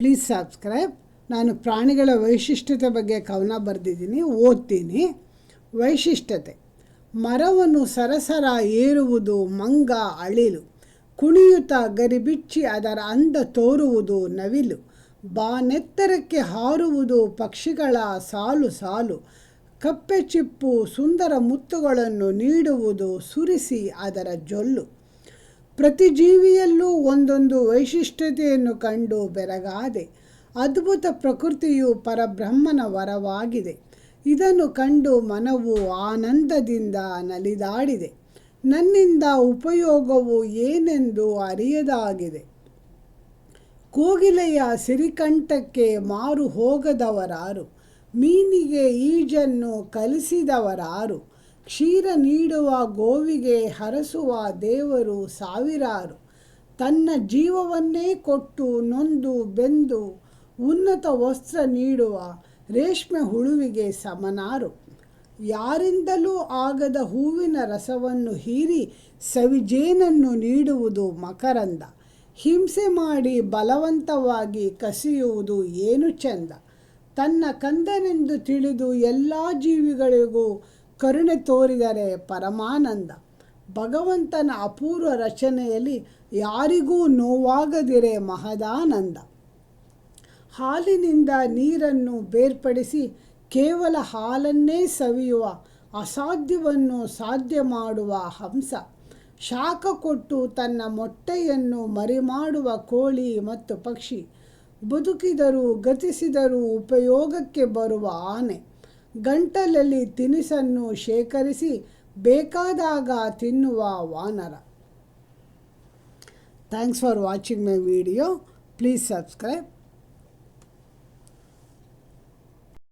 Please subscribe. ನಾನು ಪ್ರಾಣಿಗಳ ವೈಶಿಷ್ಟ್ಯತೆ ಬಗ್ಗೆ ಕವನ ಬರೆದಿದ್ದೀನಿ, ಓದ್ತೀನಿ. ವೈಶಿಷ್ಟ್ಯತೆ: ಮರವನ್ನು ಸರಸರ ಏರುವುದು ಮಂಗ ಅಳಿಲು, ಕುಣಿಯುತ್ತಾ ಗರಿಬಿಚ್ಚಿ ಅದರ ಅಂದ ತೋರುವುದು ನವಿಲು, ಬಾನೆತ್ತರಕ್ಕೆ ಹಾರುವುದು ಪಕ್ಷಿಗಳ ಸಾಲು ಸಾಲು, ಕಪ್ಪೆ ಚಿಪ್ಪು ಸುಂದರ ಮುತ್ತುಗಳನ್ನು ನೀಡುವುದು ಸುರಿಸಿ ಅದರ ಜೊಲ್ಲು. ಪ್ರತಿ ಜೀವಿಯಲ್ಲೂ ಒಂದೊಂದು ವೈಶಿಷ್ಟ್ಯತೆಯನ್ನು ಕಂಡು ಬೆರಗಾದೆ. ಅದ್ಭುತ ಪ್ರಕೃತಿಯು ಪರಬ್ರಹ್ಮನ ವರವಾಗಿದೆ. ಇದನ್ನು ಕಂಡು ಮನವು ಆನಂದದಿಂದ ನಲಿದಾಡಿದೆ. ನನ್ನಿಂದ ಉಪಯೋಗವು ಏನೆಂದು ಅರಿಯದಾಗಿದೆ. ಕೋಗಿಲೆಯ ಸಿರಿಕಂಠಕ್ಕೆ ಮಾರು ಹೋಗದವರಾರು, ಮೀನಿಗೆ ಈಜನ್ನು ಕಲಿಸಿದವರಾರು, ಕ್ಷೀರ ನೀಡುವ ಗೋವಿಗೆ ಹರಸುವ ದೇವರು ಸಾವಿರಾರು, ತನ್ನ ಜೀವವನ್ನೇ ಕೊಟ್ಟು ನೊಂದು ಬೆಂದು ಉನ್ನತ ವಸ್ತ್ರ ನೀಡುವ ರೇಷ್ಮೆ ಹುಳುವಿಗೆ ಸಮನಾರು, ಯಾರಿಂದಲೂ ಆಗದ ಹೂವಿನ ರಸವನ್ನು ಹೀರಿ ಸವಿಜೇನನ್ನು ನೀಡುವುದು ಮಕರಂದ, ಹಿಂಸೆ ಮಾಡಿ ಬಲವಂತವಾಗಿ ಕಸಿಯುವುದು ಏನು ಚೆಂದ, ತನ್ನ ಕಂದನೆಂದು ತಿಳಿದು ಎಲ್ಲ ಜೀವಿಗಳಿಗೂ ಕರುಣೆ ತೋರಿದರೆ ಪರಮಾನಂದ, ಭಗವಂತನ ಅಪೂರ್ವ ರಚನೆಯಲ್ಲಿ ಯಾರಿಗೂ ನೋವಾಗದಿರೆ ಮಹದಾನಂದ. ಹಾಲಿನಿಂದ ನೀರನ್ನು ಬೇರ್ಪಡಿಸಿ ಕೇವಲ ಹಾಲನ್ನೇ ಸವಿಯುವ ಅಸಾಧ್ಯವನ್ನು ಸಾಧ್ಯ ಮಾಡುವ ಹಂಸ, ಶಾಖ ಕೊಟ್ಟು ತನ್ನ ಮೊಟ್ಟೆಯನ್ನು ಮರಿಮಾಡುವ ಕೋಳಿ ಮತ್ತು ಪಕ್ಷಿ, ಬದುಕಿದರೂ ಗತಿಸಿದರೂ ಉಪಯೋಗಕ್ಕೆ ಬರುವ ಆನೆ, ಗಂಟಲಲ್ಲಿ ತಿನಿಸನ್ನು ಶೇಖರಿಸಿ ಬೇಕಾದಾಗ ತಿನ್ನುವ ವಾನರ. Thanks for watching my video. Please subscribe.